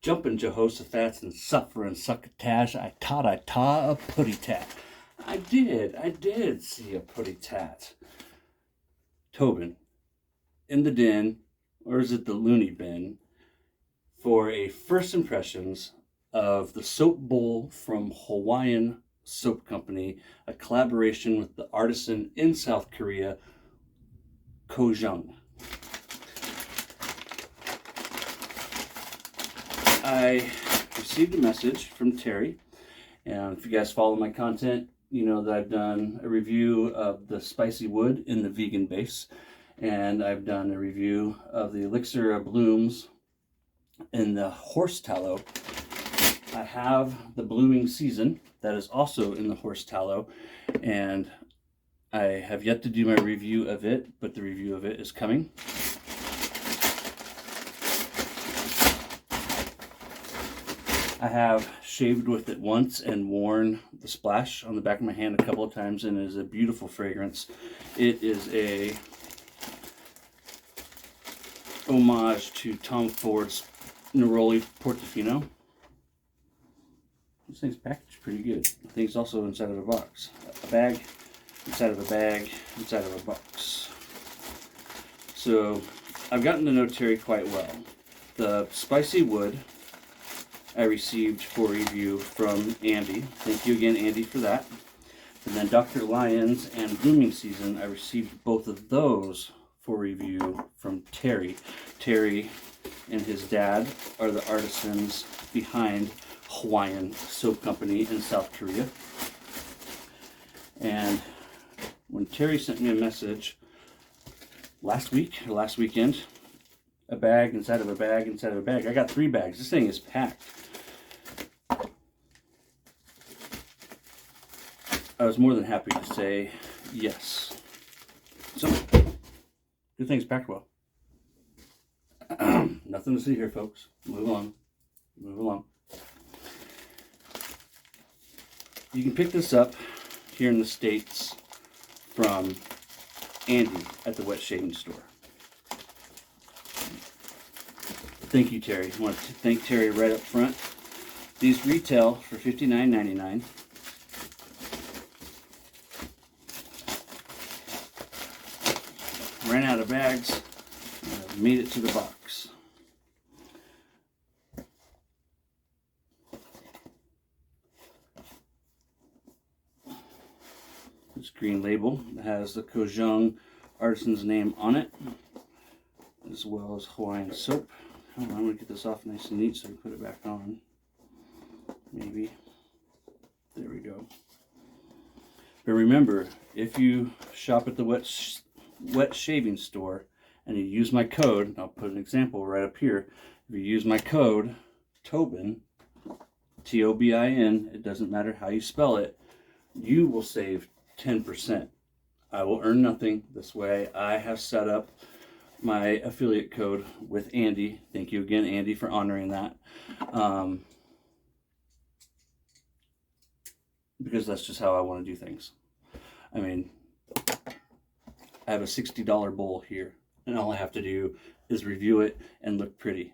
Jumpin' Jehoshaphat's and suffering succotash, I taught a putty tat. I did see a putty tat. Tobin, in the den, or is it the loony bin, for a first impressions of the soap bowl from Hwayeon Soap Company, a collaboration with the artisan in South Korea, Jung. I received a message from Terry, and if you guys follow my content, you know that I've done a review of the spicy wood in the vegan base, and I've done a review of the elixir of blooms in the horse tallow. I have the blooming season that is also in the horse tallow, and I have yet to do my review of it, but the review of it is coming. I have shaved with it once and worn the splash on the back of my hand a couple of times, and it is a beautiful fragrance. It is a homage to Tom Ford's Neroli Portofino. This thing's packaged pretty good. The thing's also inside of a box. A bag, inside of a bag, inside of a box. So I've gotten to know Terry quite well. The spicy wood I received for review from Andy. Thank you again, Andy, for that. And then Dr. Lyons and Blooming Season, I received both of those for review from Terry. Terry and his dad are the artisans behind Hwayeon Soap Company in South Korea. And when Terry sent me a message last weekend, a bag inside of a bag inside of a bag. I got 3 bags. This thing is packed. I was more than happy to say yes. So, good thing's packed well. Nothing to see here, folks. Move on. Move along. You can pick this up here in the States from Andy at the wet shaving store. Thank you, Terry. I want to thank Terry right up front. These retail for $59.99. Ran out of bags. Made it to the box. This green label has the Jung artisan's name on it, as well as Hwayeon Soap. I'm going to get this off nice and neat so I can put it back on. Maybe. There we go. But remember, if you shop at the wet shaving store and you use my code, I'll put an example right up here. If you use my code, Tobin, T-O-B-I-N, it doesn't matter how you spell it, you will save 10%. I will earn nothing. This way I have set up my affiliate code with Andy. Thank you again, Andy, for honoring that. Because that's just how I want to do things. I mean, I have a $60 bowl here, and all I have to do is review it and look pretty.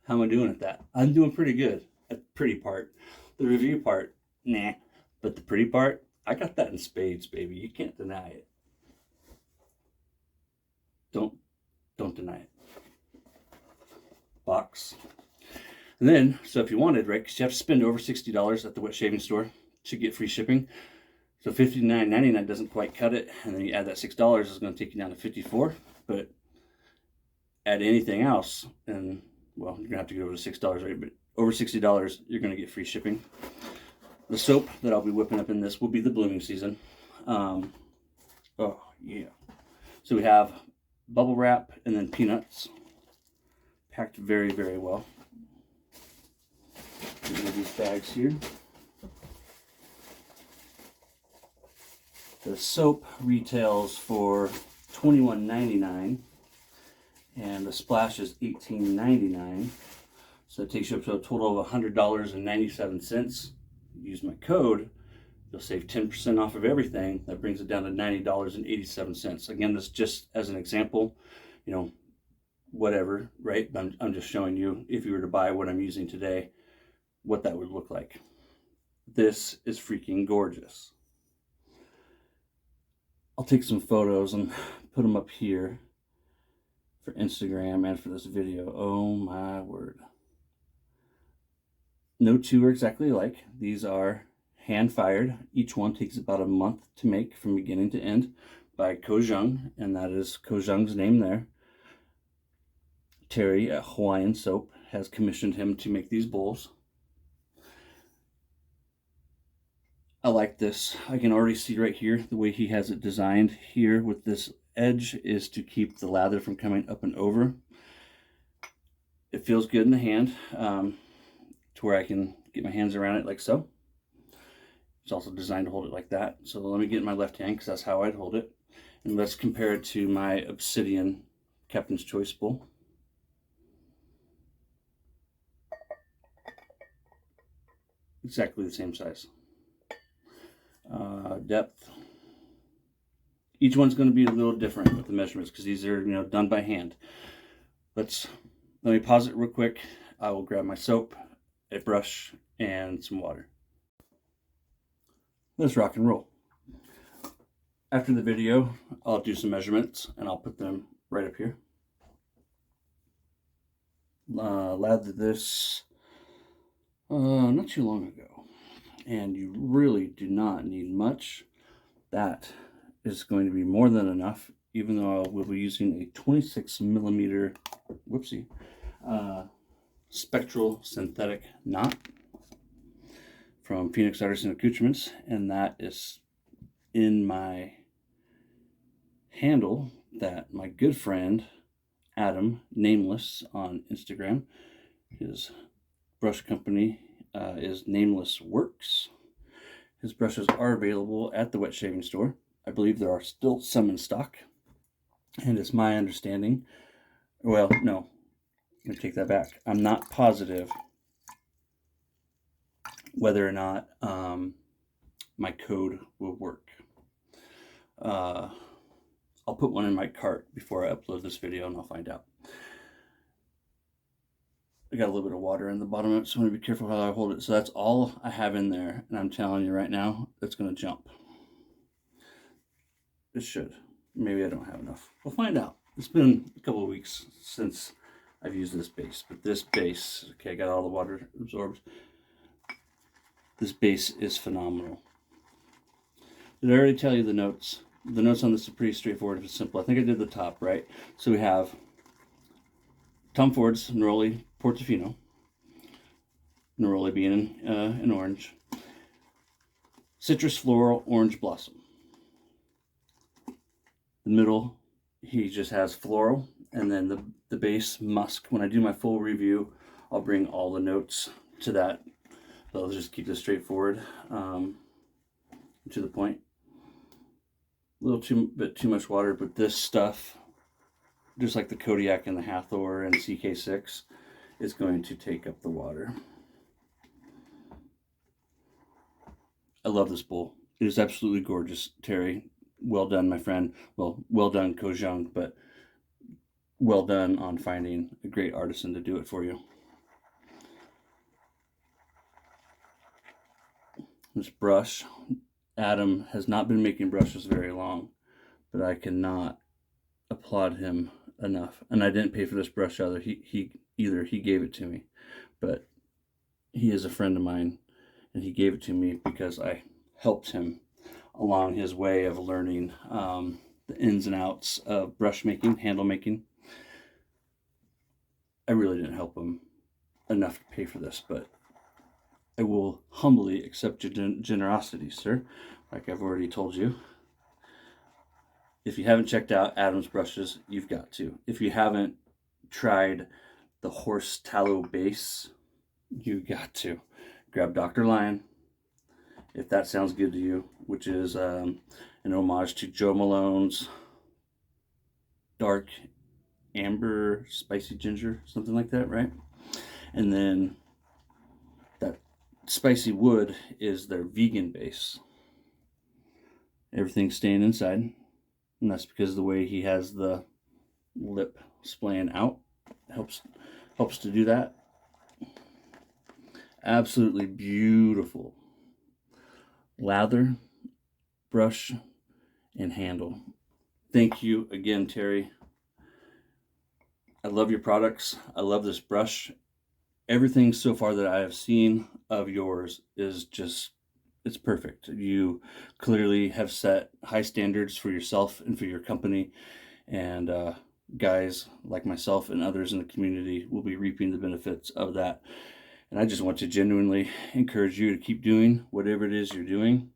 How am I doing at that? I'm doing pretty good at the pretty part. The review part, nah. But the pretty part, I got that in spades, baby. You can't deny it. Don't deny it. Box. And then, so if you wanted, right, because you have to spend over $60 at the wet shaving store to get free shipping. So $59.99 doesn't quite cut it. And then you add that $6, it's going to take you down to $54. But add anything else, and, well, you're going to have to go over to $6, right? But over $60, you're going to get free shipping. The soap that I'll be whipping up in this will be the Blooming Season. Oh, yeah. So we have bubble wrap and then peanuts. Packed very, very well. These bags here. The soap retails for $21.99 and the splash is $18.99. So it takes you up to a total of $100.97. Use my code, you'll save 10% off of everything. That brings it down to $90.87. Again, this just as an example, you know, whatever, right? I'm just showing you, if you were to buy what I'm using today, what that would look like. This is freaking gorgeous. I'll take some photos and put them up here for Instagram and for this video. Oh my word. No two are exactly alike. These are hand fired. Each one takes about a month to make from beginning to end by Jung, and that is Jung's name there. Terry at Hwayeon Soap has commissioned him to make these bowls. I like this. I can already see right here the way he has it designed here with this edge is to keep the lather from coming up and over. It feels good in the hand to where I can get my hands around it like so. It's also designed to hold it like that. So let me get in my left hand because that's how I'd hold it. And let's compare it to my Obsidian Captain's Choice bowl. Exactly the same size. Depth. Each one's going to be a little different with the measurements because these are, done by hand. Let me pause it real quick. I will grab my soap, a brush, and some water. Let's rock and roll. After the video, I'll do some measurements and I'll put them right up here. Lathered this not too long ago, and you really do not need much. That is going to be more than enough, even though I will be using a 26 millimeter, spectral synthetic knot from Phoenix Artisan Accoutrements, and that is in my handle that my good friend Adam, Nameless on Instagram, his brush company is Nameless Works. His brushes are available at the wet shaving store. I believe there are still some in stock, and it's my understanding, well, no, I'm gonna take that back. I'm not positive whether or not my code will work. I'll put one in my cart before I upload this video and I'll find out. I got a little bit of water in the bottom of it, so I'm going to be careful how I hold it. So that's all I have in there, and I'm telling you right now, it's going to jump. It should. Maybe I don't have enough. We'll find out. It's been a couple of weeks since I've used this base, but this base, okay, I got all the water absorbed. This base is phenomenal. Did I already tell you the notes? The notes on this are pretty straightforward and simple. I think I did the top, right? So we have Tom Ford's Neroli Portofino, Neroli being an orange, Citrus Floral Orange Blossom. The middle, he just has floral, and then the base musk. When I do my full review, I'll bring all the notes to that. But I'll just keep this straightforward, to the point. A little bit too much water, but this stuff, just like the Kodiak and the Hathor and CK6, is going to take up the water. I love this bowl. It is absolutely gorgeous, Terry. Well done, my friend. Well done, Jung, but well done on finding a great artisan to do it for you. This brush, Adam has not been making brushes very long, but I cannot applaud him enough. And I didn't pay for this brush either. He gave it to me, but he is a friend of mine, and he gave it to me because I helped him along his way of learning the ins and outs of brush making, handle making. I really didn't help him enough to pay for this, but I will humbly accept your generosity, sir, like I've already told you. If you haven't checked out Adam's brushes, you've got to. If you haven't tried the horse tallow base, you got to. Grab Dr. Lion, if that sounds good to you, which is an homage to Joe Malone's dark amber spicy ginger, something like that, right? And then that spicy wood is their vegan base. Everything's staying inside, and that's because of the way he has the lip splaying out. Helps to do that. Absolutely beautiful lather, brush, and handle. Thank you again, Terry. I love your products. I love this brush. Everything so far that I have seen of yours is just, it's perfect. You clearly have set high standards for yourself and for your company, and guys like myself and others in the community will be reaping the benefits of that. And I just want to genuinely encourage you to keep doing whatever it is you're doing,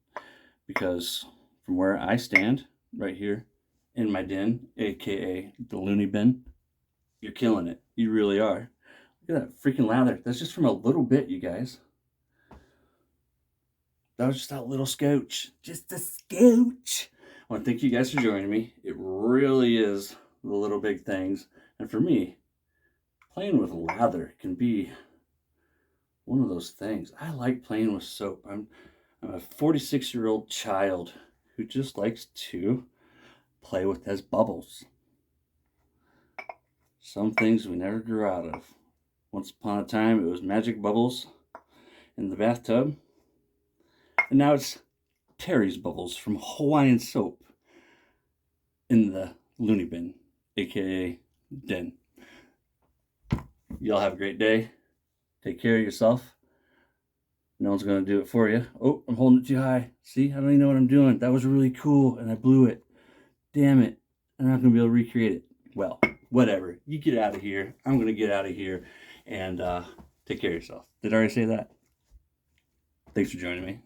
because from where I stand right here in my den, aka the loony bin, you're killing it. You really are. Look at that freaking lather. That's just from a little bit, you guys. That was just that little scotch. Just a scotch. I want to thank you guys for joining me. It really is the little big things. And for me, playing with lather can be one of those things. I like playing with soap. I'm a 46-year-old child who just likes to play with his bubbles. Some things we never grew out of. Once upon a time, it was magic bubbles in the bathtub. And now it's Terry's bubbles from Hwayeon Soap in the loony bin, aka den. Y'all have a great day. Take care of yourself. No one's going to do it for you. Oh, I'm holding it too high. See, I don't even know what I'm doing. That was really cool, and I blew it. Damn it. I'm not going to be able to recreate it. Well, whatever. You get out of here. I'm going to get out of here. And take care of yourself. Did I already say that? Thanks for joining me.